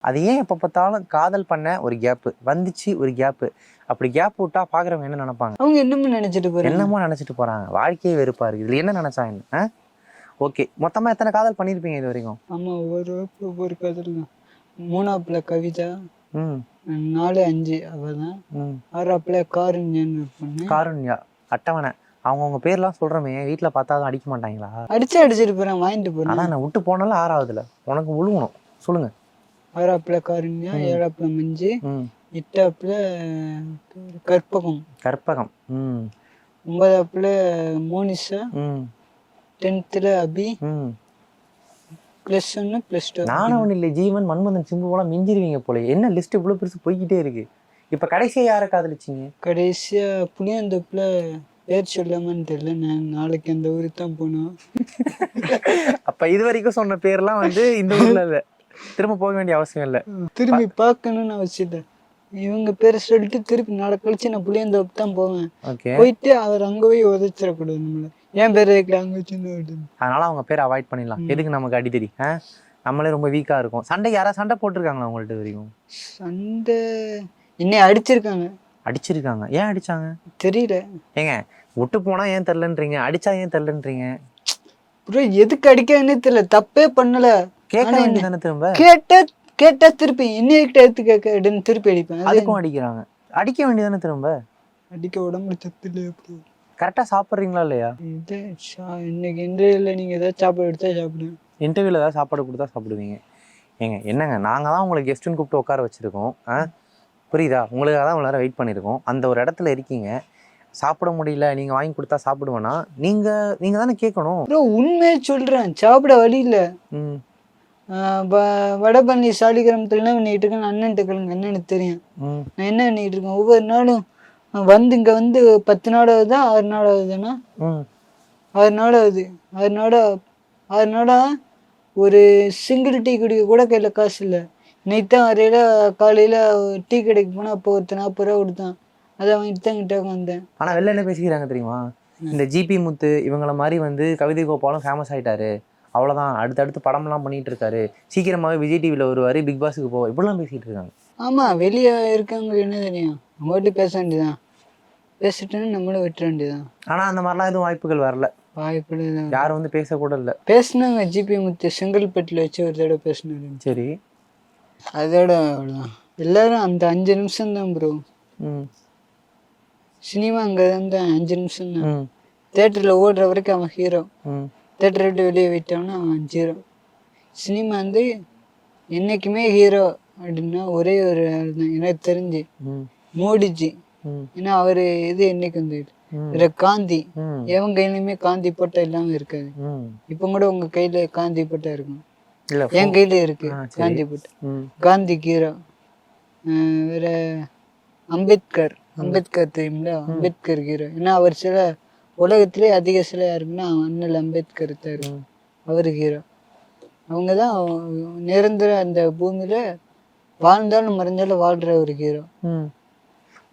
அது ஏன் எப்ப பார்த்தாலும் காதல் பண்ண ஒரு கேப் வந்துச்சு, ஒரு கேப் அப்படி கேப் விட்டா பாக்குறவங்க என்ன நினைப்பாங்க? அவங்க என்னமோ நினைச்சிட்டு போறாங்க. வாழ்க்கையே வெறுப்பா இருக்கு. இதுல என்ன நினைச்சாங்க? ஓகே, மொத்தமா எத்தனை காதல் பண்ணிருப்பீங்க இது வரைக்கும்? ஆமா, ஒரு காதல் தான். 3ஆப்ல கவிதா, 4 5 அவதான், 6ஆப்ல காருண்யா அட்டவணை. அவங்க பேர்லாம் சொல்றமே, வீட்டுல பார்த்தாலும் அடிக்க மாட்டாங்களா? அடிச்சிட்டு போறேன், வாங்கிட்டு போறேன். அதான் நான் விட்டு போனாலும் 6ஆவதுல உனக்கு முழுகணும். சொல்லுங்க. 6ஆப்ல காருண்யா, 7ஆப்ல மஞ்சு, 8ஆப்ல கற்பகம், 9ஆப்ல மோனிஷா, 10th அபி, +1 +2. நானும் ஒண்ணு இல்லை, ஜீவன், மன்மதன், சிம்பு போல மிஞ்சிருவீங்க போல. என்ன லிஸ்ட் இவ்வளவு பெருசு போய்கிட்டே இருக்கு. இப்ப கடைசியா யாரை காதலிச்சிங்க? கடைசியா புளியந்தோப்புல பேர் சொல்லாமன்னு தெரியல, நான் நாளைக்கு அந்த ஊருக்கு தான் போனோம். அப்ப இது வரைக்கும் சொன்ன பேர்லாம் இந்த ஊர்ல இல்ல, திரும்ப போக வேண்டிய அவசியம் இல்லை, திரும்பி பார்க்கணும்னு அவசியம் இல்லை. இவங்க பேரை சொல்லிட்டு திருப்பி நாளை கழிச்சு நான் புளியந்தோப்பு தான் போவேன். போயிட்டு அவர் அங்க போய் உதச்சிடக்கூடாது நம்மள. ஏன் பேர் அங்க வச்சுன்னு. அதனால அவங்க பேரை அவாய்ட் பண்ணிடலாம். எதுக்கு நமக்கு அடித்தடி? நம்மளே ரொம்ப வீக்கா இருக்கும். சண்டை யாராவது சண்டை போட்டிருக்காங்களா உங்கள்ட்ட வரைக்கும்? சண்டை என்னை அடிச்சிருக்காங்க. ஏன் அடிச்சாங்க தெரியல. ஏங்க, விட்டு போனா ஏன் தெரியலன்றீங்க, அடிச்சா ஏன் தெரியலன்றீங்க? எதுக்கு அடிக்கன்னு தெரியல, தப்பே பண்ணல. கேட்க வேண்டியதானே? திரும்ப கேட்டா திருப்பி இன்னைக்கிட்ட எடுத்து கேட்க திருப்பி அடிப்பேன். அதுக்கும் அடிக்கிறாங்க. அடிக்க வேண்டியதானே? திரும்ப அடிக்க உடம்புல சத்து இல்லையா? கரெக்டா சாப்பிட்றீங்களா இல்லையா? இன்னைக்கு இன்டர்வியூல நீங்க ஏதாவது சாப்பாடு எடுத்தா சாப்பிடுவேன். இன்டர்வியூல ஏதாவது சாப்பாடு கொடுத்தா சாப்பிடுவீங்க. ஏங்க என்னங்க, நாங்க தான் உங்களை கெஸ்ட்னு கூப்பிட்டு உட்கார வச்சிருக்கோம். புரியுதா? உங்களுக்காக தான் உங்களார வெயிட் பண்ணியிருக்கோம். அந்த ஒரு இடத்துல இருக்கீங்க, சாப்பிட முடியல, நீங்க வாங்கி கொடுத்தா சாப்பிடுவேனா? நீங்க தானே கேட்கணும். உண்மையை சொல்றேன், சாப்பிட வழி இல்ல. வடபழனி சாலிகிராமத்துல பண்ணிட்டு இருக்கேன். அண்ணன்ட்டு கேளுங்க, அண்ணனுக்கு தெரியும் நான் என்ன பண்ணிட்டு இருக்கேன். ஒவ்வொரு நாளும் இங்க 10 நாள் ஆகுதா, 6 நாள் ஆகுதுன்னா 6 நாள் ஆகுது. 6 நாளா ஒரு சிங்கிள் டீ குடிக்க கூட கையில காசு இல்லை. நேத்தான் வரையில காலையில டீ கடைக்கு போனா அப்போ 40 ரூபா கொடுத்தான். அதை வாங்கிட்டு தான் கிட்ட வந்தேன். ஆனா வெளில என்ன பேசிக்கிறாங்க தெரியுமா? இந்த ஜிபி முத்து இவங்கள மாதிரி கவிதை கோபாலும் ஃபேமஸ் ஆயிட்டாரு, அவ்வளவுதான், அடுத்தடுத்து படம்லாம் பண்ணிட்டு இருக்காரு, சீக்கிரமாவே விஜய் டிவில வருவாரு, பிக் பாஸுக்கு போவார், இப்படிலாம் பேசிட்டு இருக்காங்க. ஆமா, வெளியே இருக்கவங்க என்ன தெரியும், அவங்கள்ட்ட பேச வேண்டியதான், பேசிட்டேன்னு நம்மளும் விட்டுற வேண்டியதான். ஆனா அந்த மாதிரிலாம் எதுவும் வாய்ப்புகள் வரல. வாய்ப்புகள் யாரும் பேசக்கூட இல்லை. பேசினாங்க, ஜிபி முத்து செங்கல்பட்டுல வச்சு ஒரு தடவை பேசினாரு. சரி, அதோட அவ்வளோதான். எல்லாரும் அந்த 5 நிமிஷம் தான் ப்ரோ. சினிமா அங்கே வந்து 5 நிமிஷம் தான். தேட்டரில் ஓடுற வரைக்கும் அவன் ஹீரோ, தேட்டரை விட்டு வெளியே விட்டோம்னா அவன் ஜீரோ. சினிமா என்னைக்குமே ஹீரோ அப்படின்னா ஒரே ஒரு ஆள் தான் எனக்கு தெரிஞ்சு, மோடிஜி. ஏன்னா அவரு என்னைக்கு காந்தி, எவன் கையிலுமே காந்தி போட்டா இல்லாம இருக்காது. இப்ப கூட உங்க கையில காந்தி போட்டா இருக்கும், என் கையில இருக்கு காந்தி போட்டு. காந்தி ஹீரோ. வேற அம்பேத்கர் தெரியுங்களா? அம்பேத்கர் ஹீரோ. ஏன்னா அவர் உலகத்திலே அதிக சிலை யாருக்குன்னா அண்ணல் அம்பேத்கர் தான் இருக்கும், அவரு ஹீரோ. அவங்கதான் நிரந்தர அந்த பூமியில வாழ்ந்தாலும் மறைஞ்சாலும் வாழ்ற ஒரு ஹீரோ.